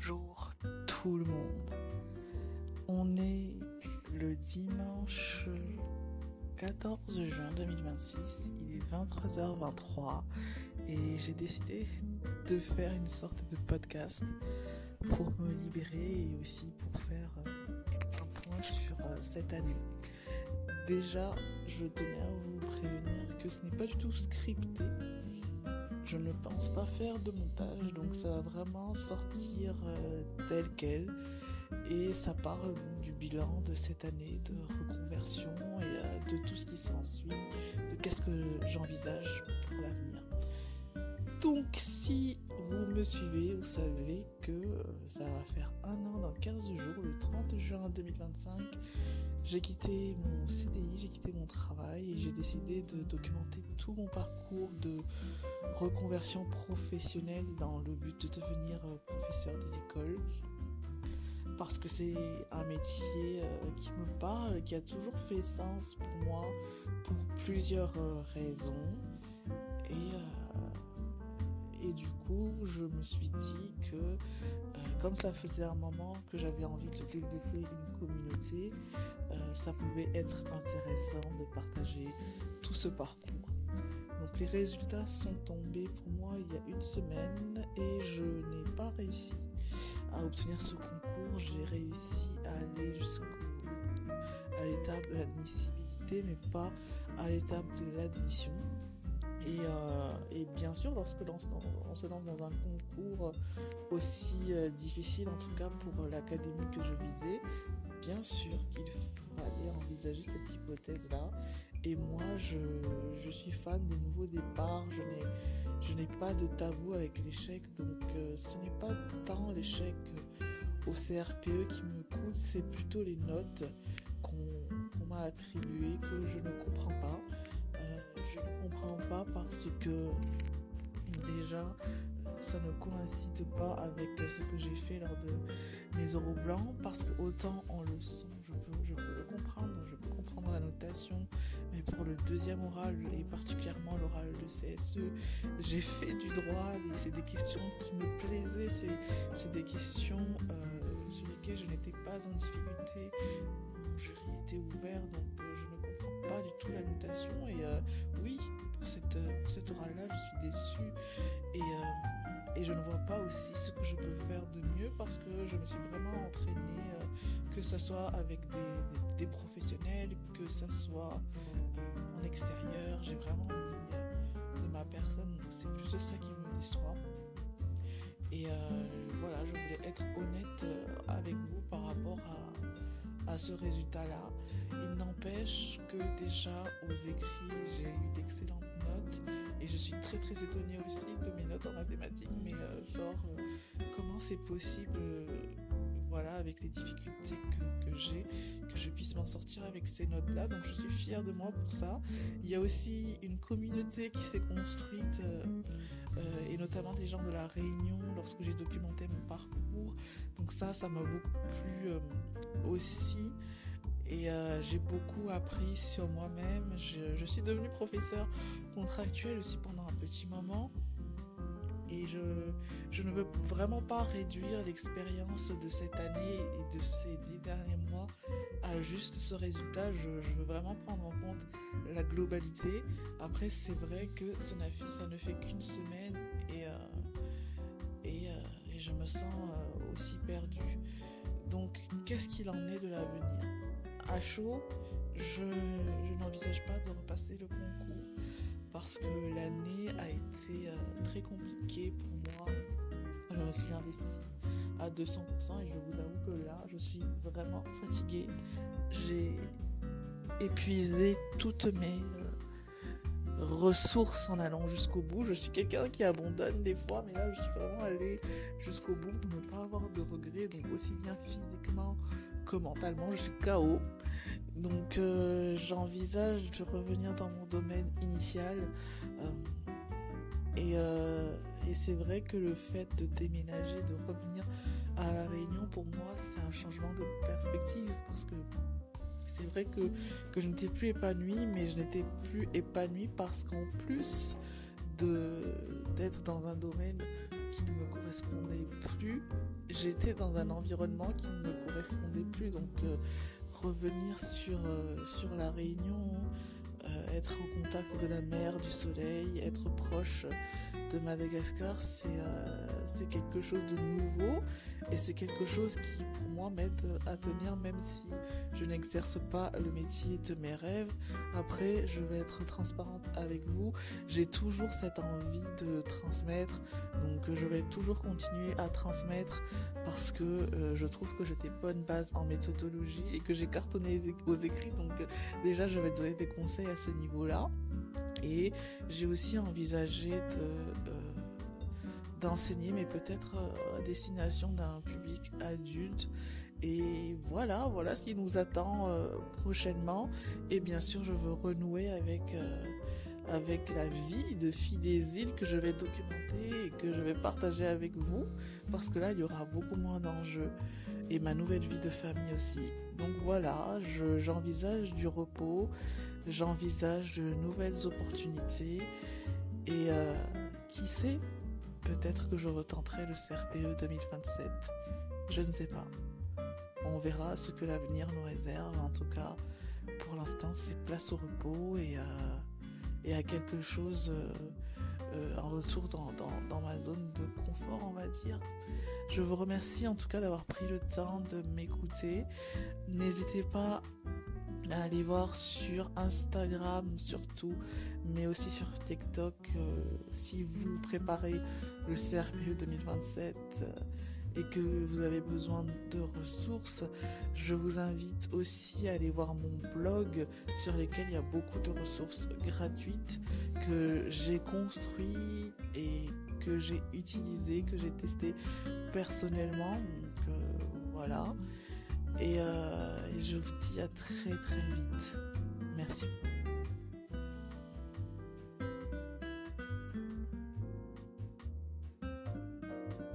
Bonjour tout le monde. On est le dimanche 14 juin 2026, il est 23h23 et j'ai décidé de faire une sorte de podcast pour me libérer et aussi pour faire un point sur cette année. Déjà, je tenais à vous prévenir que ce n'est pas du tout scripté. Je ne pense pas faire de montage, donc ça va vraiment sortir tel quel. Et ça parle du bilan de cette année de reconversion et de tout ce qui s'ensuit, de qu'est-ce que j'envisage pour l'avenir. Donc si vous me suivez, vous savez que ça va faire un an dans 15 jours, le 30 juin 2025. J'ai quitté mon CDI, j'ai quitté mon travail et j'ai décidé de documenter tout mon parcours de reconversion professionnelle dans le but de devenir professeur des écoles. Parce que c'est un métier qui me parle, qui a toujours fait sens pour moi pour plusieurs raisons. Et du coup, je me suis dit que comme ça faisait un moment que j'avais envie de développer une communauté, ça pouvait être intéressant de partager tout ce parcours. Donc les résultats sont tombés pour moi il y a une semaine et je n'ai pas réussi à obtenir ce concours. J'ai réussi à aller à l'étape de l'admissibilité, mais pas à l'étape de l'admission. Et bien sûr, lorsque on se lance dans un concours aussi difficile, en tout cas pour l'académie que je visais, bien sûr qu'il fallait envisager cette hypothèse-là. Et moi, je suis fan des nouveaux départs. Je n'ai pas de tabou avec l'échec. Donc, ce n'est pas tant l'échec au CRPE qui me coûte, c'est plutôt les notes qu'on m'a attribuées que je ne comprends pas. Je ne comprends pas parce que déjà ça ne coïncide pas avec ce que j'ai fait lors de mes oraux blancs, parce que autant en leçon je peux le comprendre, je peux comprendre la notation, mais pour le deuxième oral et particulièrement l'oral de CSE, j'ai fait du droit et c'est des questions qui me plaisaient, c'est des questions sur lesquelles je n'étais pas en difficulté. Mon jury était ouvert, donc je ne comprends pas du tout la notation et oui, pour cet oral-là, je suis déçue et je ne vois pas aussi ce que je peux faire de mieux parce que je me suis vraiment entraînée, que ce soit avec des professionnels, que ce soit en extérieur. J'ai vraiment mis de ma personne, donc c'est plus de ça qui me déçoit. Et voilà, je voulais être honnête avec vous par rapport à ce résultat-là. Il n'empêche que déjà aux écrits, j'ai eu d'excellentes notes et je suis très très étonnée aussi de mes notes en mathématiques, mais comment c'est possible, voilà, avec les difficultés que j'ai, que je puisse m'en sortir avec ces notes-là. Donc je suis fière de moi pour ça. Il y a aussi une communauté qui s'est construite et notamment des gens de la Réunion lorsque j'ai documenté mon parcours. Donc ça m'a beaucoup plu aussi. Et j'ai beaucoup appris sur moi-même. Je suis devenue professeure contractuelle aussi pendant un petit moment. Et je ne veux vraiment pas réduire l'expérience de cette année et de ces 10 derniers mois à juste ce résultat. Je veux vraiment prendre en compte la globalité. Après, c'est vrai que ça ne fait qu'une semaine et je me sens aussi perdue. Donc, qu'est-ce qu'il en est de l'avenir ? À chaud, je n'envisage pas de repasser le concours parce que l'année a été très compliquée pour moi. Je me suis investie à 200% et je vous avoue que là, je suis vraiment fatiguée. J'ai épuisé toutes mes ressources en allant jusqu'au bout. Je suis quelqu'un qui abandonne des fois, mais là, je suis vraiment allée jusqu'au bout pour ne pas avoir de regrets, donc aussi bien physiquement que mentalement, je suis KO. Donc j'envisage de revenir dans mon domaine initial et c'est vrai que le fait de déménager, de revenir à La Réunion, pour moi c'est un changement de perspective parce que c'est vrai que je n'étais plus épanouie, mais je n'étais plus épanouie parce qu'en plus d'être dans un domaine qui ne me correspondait plus, j'étais dans un environnement qui ne me correspondait plus. Donc revenir sur la Réunion, être au contact de la mer, du soleil, être proche de Madagascar, c'est quelque chose de nouveau et c'est quelque chose qui pour moi m'aide à tenir, même si je n'exerce pas le métier de mes rêves. Après, je vais être transparente avec vous, j'ai toujours cette envie de transmettre, donc je vais toujours continuer à transmettre parce que je trouve que j'ai des bonnes bases en méthodologie et que j'ai cartonné aux écrits, donc déjà je vais donner des conseils à ce niveau-là. Et j'ai aussi envisagé d'enseigner, mais peut-être à destination d'un public adulte. Et voilà ce qui nous attend prochainement. Et bien sûr, je veux renouer avec la vie de fille des îles que je vais documenter et que je vais partager avec vous. Parce que là, il y aura beaucoup moins d'enjeux. Et ma nouvelle vie de famille aussi. Donc voilà, j'envisage du repos. J'envisage de nouvelles opportunités et qui sait, peut-être que je retenterai le CRPE 2027. Je ne sais pas. On verra ce que l'avenir nous réserve. En tout cas, pour l'instant, c'est place au repos et à quelque chose en retour dans ma zone de confort, on va dire. Je vous remercie en tout cas d'avoir pris le temps de m'écouter. N'hésitez pas à aller voir sur Instagram surtout, mais aussi sur TikTok si vous préparez le CRPE 2027 et que vous avez besoin de ressources. Je vous invite aussi à aller voir mon blog sur lequel il y a beaucoup de ressources gratuites que j'ai construit et que j'ai utilisé, que j'ai testé personnellement. Donc voilà. Et je vous dis à très très vite. Merci.